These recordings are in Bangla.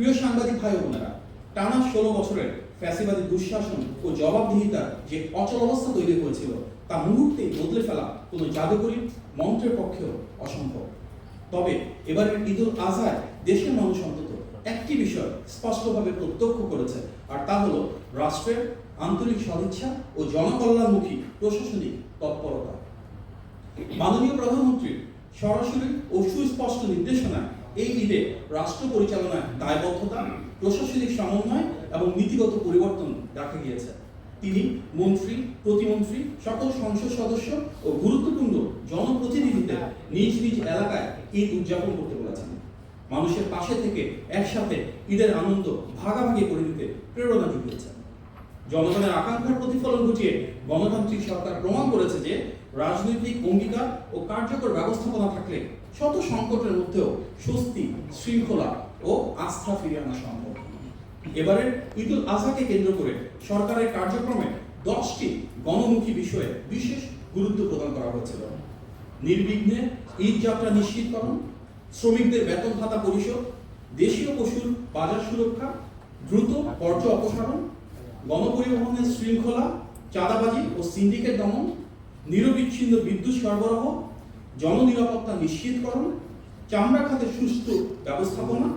প্রিয় সাংবাদিক ভাই বোনেরা, টানা 16 বছরের ফ্যাসিবাদী দুঃশাসন ও জবাবদিহিতার যে অচল অবস্থা তৈরি হয়েছিল তা মুহূর্তেই বদলে ফেলা কোনো জাদুকরী মন্ত্রের পক্ষেও অসম্ভব। তবে এবারের ঈদুল আজহায় দেশের মানুষ অন্তত একটি বিষয় স্পষ্টভাবে প্রত্যক্ষ করেছে, আর তা হলো রাষ্ট্রের আন্তরিক সদিচ্ছা ও জনকল্যাণমুখী প্রশাসনিক তৎপরতা। মাননীয় প্রধানমন্ত্রীর সরাসরি ও সুস্পষ্ট নির্দেশনায় এই ঈদে রাষ্ট্র পরিচালনায় দায়বদ্ধতা, প্রশাসনিক সমন্বয় এবং নীতিগত পরিবর্তন দেখা গিয়েছে। তিনি মন্ত্রী, প্রতিমন্ত্রী, সকল সংসদ সদস্য ও গুরুত্বপূর্ণ জনপ্রতিনিধিদের নিজ নিজ এলাকায় ঈদ উদযাপন করতে বলেছেন। মানুষের পাশে থেকে একসাথে ঈদের আনন্দ ভাগাভাগি করে দিতে প্রেরণা জুগিয়েছেন। জনগণের আকাঙ্ক্ষার প্রতিফলন ঘটিয়ে গণতান্ত্রিক সরকার প্রমাণ করেছে যে রাজনৈতিক অঙ্গীকার ও কার্যকর ব্যবস্থাপনা থাকলে শত সংকটের মধ্যেও স্বস্তি, শৃঙ্খলা ও আস্থা ফিরিয়ে আনা সম্ভব। এবারের ঈদুল আজহাকে কেন্দ্র করে সরকারের কার্যক্রমে 10টি গণমুখী বিষয়ে বিশেষ গুরুত্ব প্রদান করা হয়েছিল। নির্বিঘ্নে ঈদ যাত্রা নিশ্চিতকরণ, শ্রমিকদের বেতন ভাতা পরিশোধ, দেশীয় পশুর বাজার সুরক্ষা, দ্রুত বর্জ্য অপসারণ, গণপরিবহনের শৃঙ্খলা, চাঁদাবাজি ও সিন্ডিকেট দমন, নিরবিচ্ছিন্ন বিদ্যুৎ সরবরাহ, জননিরাপত্তা নিশ্চিতকরণ, চামড়া খাতের সুষ্ঠু ব্যবস্থাপনা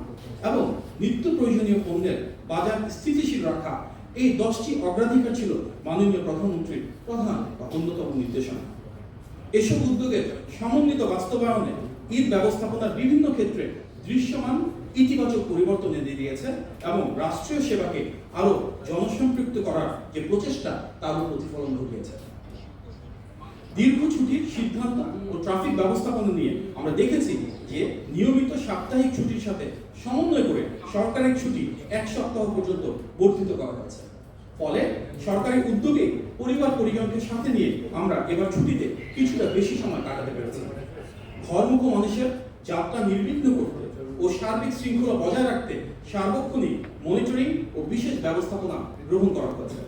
এবং নিত্য প্রয়োজনীয় পণ্যের বাজার স্থিতিশীল রাখা, এই 10টি অগ্রাধিকার ছিল মাননীয় প্রধানমন্ত্রীর প্রধান বা অন্যতম নির্দেশনা। এসব উদ্যোগের সমন্বিত বাস্তবায়নে ঈদ ব্যবস্থাপনার বিভিন্ন ক্ষেত্রে দৃশ্যমান ইতিবাচক পরিবর্তন এনে দিয়েছে এবং রাষ্ট্রীয় সেবাকে আরো জনসম্পৃক্ত করার যে প্রচেষ্টা তারও প্রতিফলন ঘটিয়েছে। দীর্ঘ ছুটির সিদ্ধান্ত ও ট্রাফিক ব্যবস্থাপনা নিয়ে আমরা দেখেছি যে নিয়মিত সাপ্তাহিক ছুটির সাথে সমন্বয় করে সরকারি ছুটি 1 সপ্তাহ পর্যন্ত বর্ধিত করা হয়েছে। ফলে সরকারি উদ্যোগে পরিবার পরিজনকে সাথে নিয়ে আমরা এবার ছুটিতে কিছুটা বেশি সময় কাটাতে পেরেছি। ঘরমুখ মানুষের যাত্রা নির্বিঘ্ন করতে ও সার্বিক শৃঙ্খলা বজায় রাখতে সার্বক্ষণিক মনিটরিং ও বিশেষ ব্যবস্থাপনা গ্রহণ করা হয়েছে,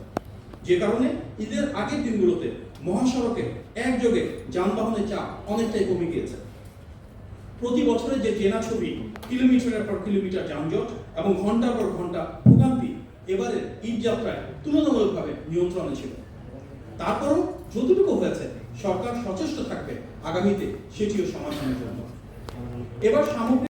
যে কারণে ঈদের আগের দিনগুলোতে মহাসড়কে একযোগে যানবাহনের চাপ অনেকটাই কমে গিয়েছে। প্রতি বছরের যে চেনা ছবি, কিলোমিটারের পর কিলোমিটার যানজট এবং ঘন্টার পর ঘন্টা ভোগান্তি এবারে ঈদ যাত্রায় তুলনামূলকভাবে নিয়ন্ত্রণে ছিল। তারপরও যতটুকু হয়েছে সরকার সচেষ্ট থাকবে আগামীতে সেটিও সমাধানের জন্য। এবার সামগ্রিক